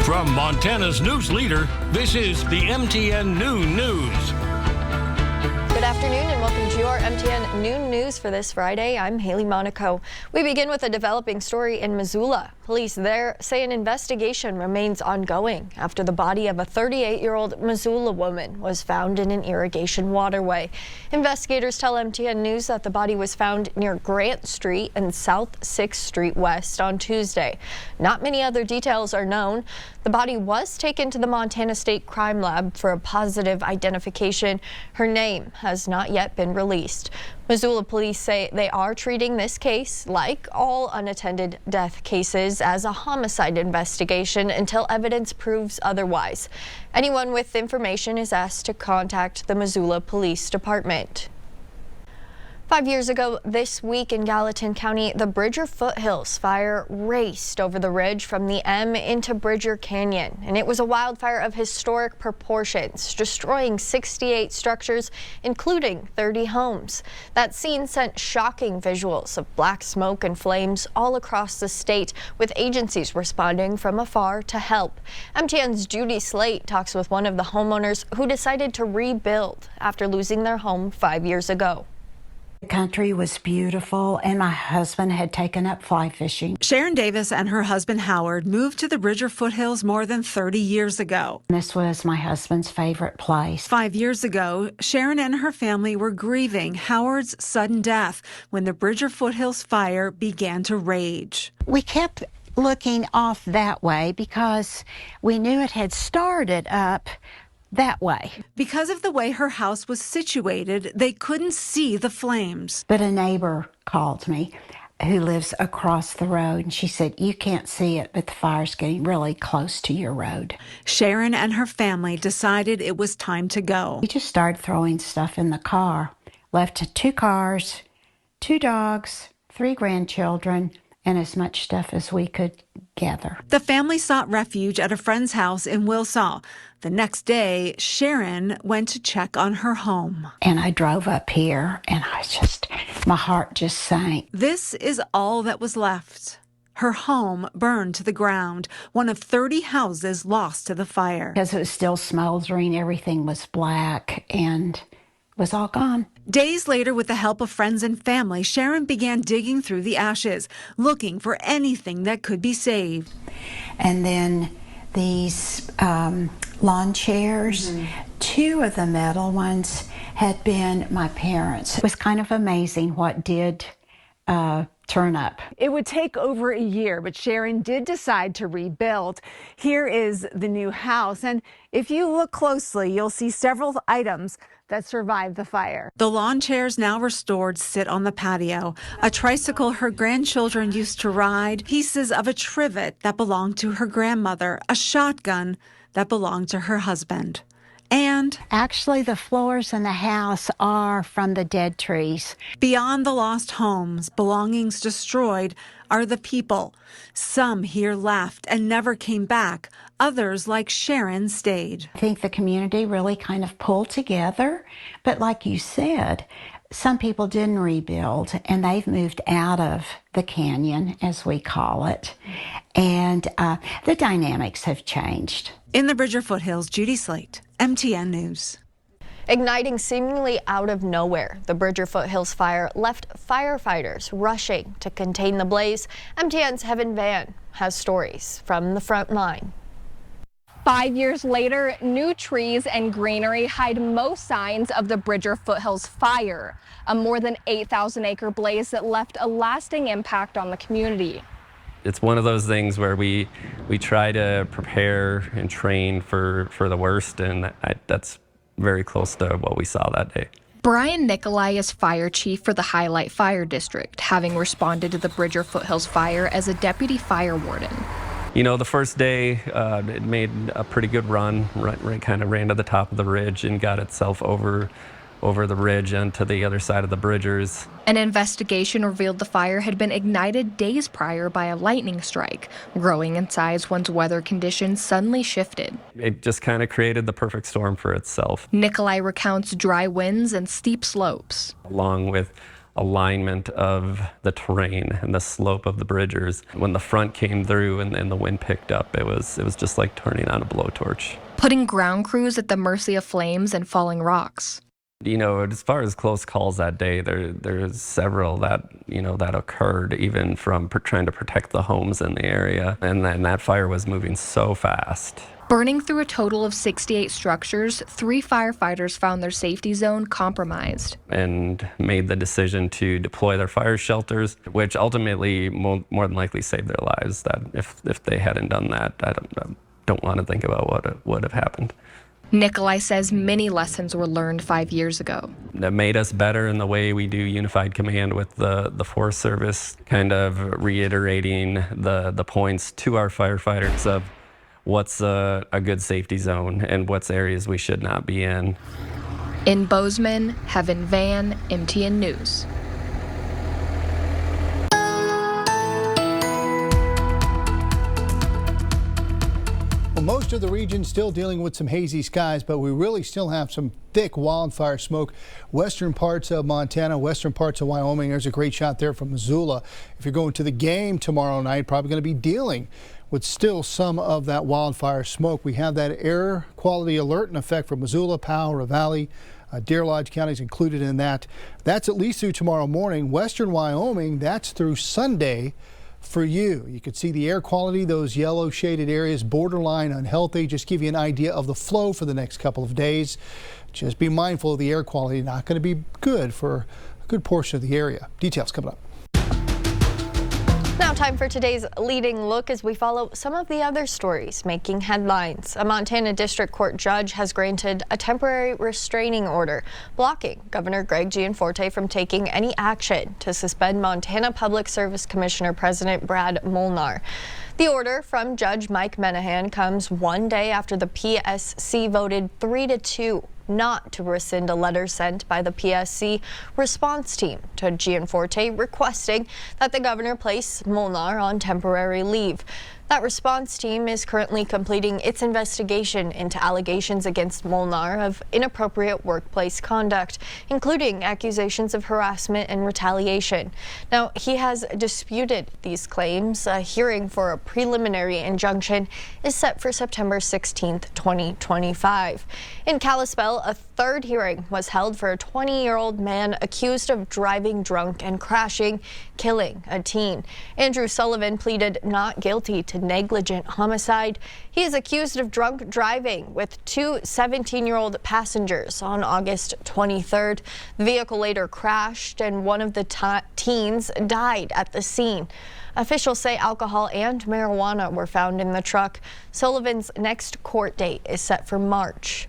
From Montana's news leader, this is the MTN Noon News. Good afternoon and welcome to your MTN Noon News for this Friday. I'm Hailey Monaco. We begin with a developing story in Missoula. Police there say an investigation remains ongoing after the body of a 38-year-old Missoula woman was found in an irrigation waterway. Investigators tell MTN News that the body was found near Grant Street and South 6th Street West on Tuesday. Not many other details are known. The body was taken to the Montana State Crime Lab for a positive identification. Her name has not yet been released. Missoula police say they are treating this case, like all unattended death cases, as a homicide investigation until evidence proves otherwise. Anyone with information is asked to contact the Missoula Police Department. 5 years ago this week in Gallatin County, the Bridger Foothills fire raced over the ridge from the M into Bridger Canyon, and it was a wildfire of historic proportions, destroying 68 structures, including 30 homes. That scene sent shocking visuals of black smoke and flames all across the state, with agencies responding from afar to help. MTN's Judy Slate talks with one of the homeowners who decided to rebuild after losing their home 5 years ago. The country was beautiful, and my husband had taken up fly fishing. Sharon Davis and her husband Howard moved to the Bridger Foothills more than 30 years ago. This was my husband's favorite place. 5 years ago, Sharon and her family were grieving Howard's sudden death when the Bridger Foothills fire began to rage. We kept looking off that way because we knew it had started up that way. Because of the way her house was situated, they couldn't see the flames. But a neighbor called me who lives across the road, and she said, "You can't see it, but the fire's getting really close to your road." Sharon and her family decided it was time to go. We just started throwing stuff in the car. Left 2 cars, 2 dogs, 3 grandchildren, and as much stuff as we could gather. The family sought refuge at a friend's house in Wilsaw. The next day, Sharon went to check on her home. And I drove up here, and my heart just sank. This is all that was left. Her home burned to the ground, one of 30 houses lost to the fire. Because it was still smoldering, everything was black, and was all gone. Days later, with the help of friends and family, Sharon began digging through the ashes, looking for anything that could be saved. And then these lawn chairs, 2 of the metal ones had been my parents'. It was kind of amazing what did turn up. It would take over a year, but Sharon did decide to rebuild. Here is the new house, and if you look closely, you'll see several items that survived the fire. The lawn chairs, now restored, sit on the patio. A tricycle her grandchildren used to ride, pieces of a trivet that belonged to her grandmother, a shotgun that belonged to her husband. And actually, the floors in the house are from the dead trees. Beyond the lost homes, belongings destroyed, are the people. Some here left and never came back. Others, like Sharon, stayed. I think the community really kind of pulled together. But like you said, some people didn't rebuild, and they've moved out of the canyon, as we call it. And the dynamics have changed. In the Bridger Foothills, Judy Slate, MTN News. Igniting seemingly out of nowhere, the Bridger Foothills fire left firefighters rushing to contain the blaze. MTN's Heaven Van has stories from the front line. 5 years later, new trees and greenery hide most signs of the Bridger Foothills fire, a more than 8,000-acre blaze that left a lasting impact on the community. It's one of those things where we try to prepare and train for the worst, and that's very close to what we saw that day. Brian Nicolai is fire chief for the Highlight Fire District, having responded to the Bridger Foothills fire as a deputy fire warden. You know, the first day, it made a pretty good run, kind of ran to the top of the ridge and got itself over the ridge and to the other side of the Bridgers. An investigation revealed the fire had been ignited days prior by a lightning strike, growing in size once weather conditions suddenly shifted. It just kind of created the perfect storm for itself. Nicolai recounts dry winds and steep slopes, along with alignment of the terrain and the slope of the bridgers. When the front came through and the wind picked up, it was just like turning on a blowtorch. Putting ground crews at the mercy of flames and falling rocks. As far as close calls that day, there's several that occurred even from trying to protect the homes in the area. And then that fire was moving so fast. Burning through a total of 68 structures, 3 firefighters found their safety zone compromised. And made the decision to deploy their fire shelters, which ultimately more than likely saved their lives. That if they hadn't done that, I don't want to think about what would have happened. Nikolai says many lessons were learned 5 years ago. That made us better in the way we do unified command with the Forest Service, kind of reiterating the points to our firefighters of what's a good safety zone and what's areas we should not be in. In Bozeman, Heaven Van, MTN News. Well, most of the region still dealing with some hazy skies, but we really still have some thick wildfire smoke. Western parts of Montana, western parts of Wyoming. There's a great shot there from Missoula. If you're going to the game tomorrow night, probably going to be dealing with still some of that wildfire smoke. We have that air quality alert in effect for Missoula, Powell, Ravalli, Deer Lodge counties included in that. That's at least through tomorrow morning. Western Wyoming, that's through Sunday. For you could see the air quality, those yellow shaded areas, borderline unhealthy. Just give you an idea of the flow for the next couple of days. Just be mindful of the air quality, not going to be good for a good portion of the area. Details coming up. Now time for today's leading look as we follow some of the other stories making headlines. A Montana District Court judge has granted a temporary restraining order blocking Governor Greg Gianforte from taking any action to suspend Montana Public Service Commissioner President Brad Molnar. The order from Judge Mike Menahan comes one day after the PSC voted 3-2 not to rescind a letter sent by the PSC response team to Gianforte requesting that the governor place Molnar on temporary leave. That response team is currently completing its investigation into allegations against Molnar of inappropriate workplace conduct, including accusations of harassment and retaliation. Now, he has disputed these claims. A hearing for a preliminary injunction is set for September 16th, 2025. In Kalispell, a third hearing was held for a 20-year-old man accused of driving drunk and crashing, killing a teen. Andrew Sullivan pleaded not guilty to negligent homicide. He is accused of drunk driving with 2 17-year-old passengers on August 23rd. The vehicle later crashed and one of the teens died at the scene. Officials say alcohol and marijuana were found in the truck. Sullivan's next court date is set for March.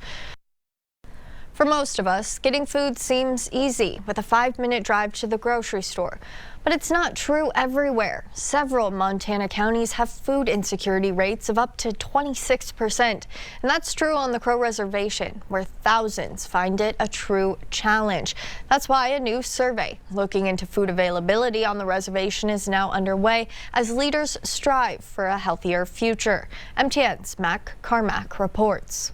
For most of us, getting food seems easy with a 5-minute drive to the grocery store. But it's not true everywhere. Several Montana counties have food insecurity rates of up to 26%. And that's true on the Crow Reservation, where thousands find it a true challenge. That's why a new survey looking into food availability on the reservation is now underway as leaders strive for a healthier future. MTN's Mac Carmack reports.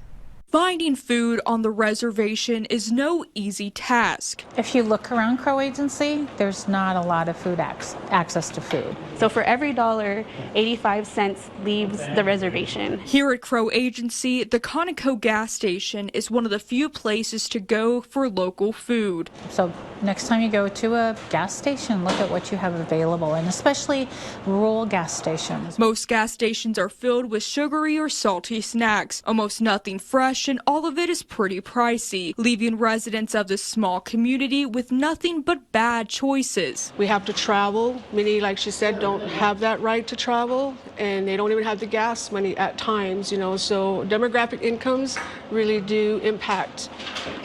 Finding food on the reservation is no easy task. If you look around Crow Agency, there's not a lot of food access to food. So for every dollar, 85 cents leaves the reservation. Here at Crow Agency, the Conoco gas station is one of the few places to go for local food. So next time you go to a gas station, look at what you have available, and especially rural gas stations. Most gas stations are filled with sugary or salty snacks, almost nothing fresh, and all of it is pretty pricey, leaving residents of this small community with nothing but bad choices. We have to travel. Many, like she said, don't have that right to travel, and they don't even have the gas money at times, so demographic incomes really do impact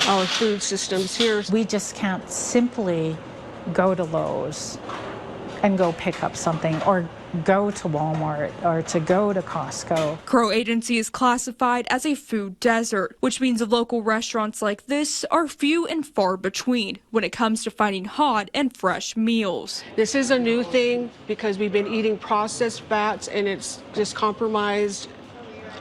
our food systems here. We just can't simply go to Lowe's and go pick up something, or go to Walmart, or to go to Costco. Crow Agency is classified as a food desert, which means local restaurants like this are few and far between when it comes to finding hot and fresh meals. This is a new thing because we've been eating processed fats, and it's just compromised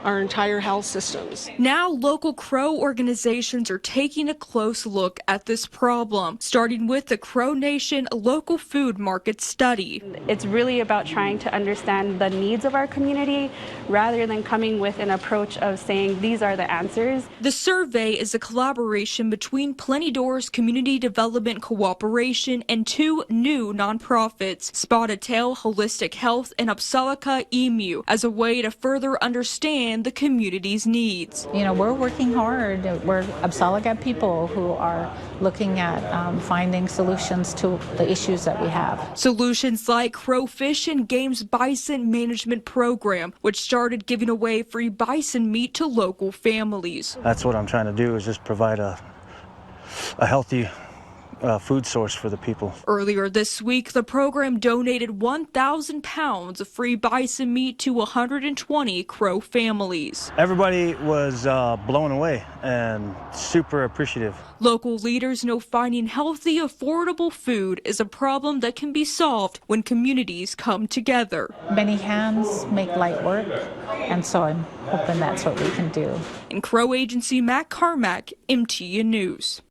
our entire health systems. Now, local crow organizations are taking a close look at this problem, starting with the Crow Nation Local Food Market Study. It's really about trying to understand the needs of our community rather than coming with an approach of saying these are the answers. The survey is a collaboration between Plenty Doors Community Development Cooperation and two new nonprofits, Spotted Tail Holistic Health and Upsalaka Emu, as a way to further understand the community's needs. You know, we're working hard. We're Upsalaka people who are looking at finding solutions to the issues that we have. Solutions like Crowfish and Game's Bison Management Program, which started giving away free bison meat to local families. That's what I'm trying to do, is just provide a healthy food source for the people. Earlier this week, the program donated 1,000 pounds of free bison meat to 120 Crow families. Everybody was blown away and super appreciative. Local leaders know finding healthy, affordable food is a problem that can be solved when communities come together. Many hands make light work, and so I'm hoping that's what we can do. In Crow Agency, Matt Carmack, MTN News.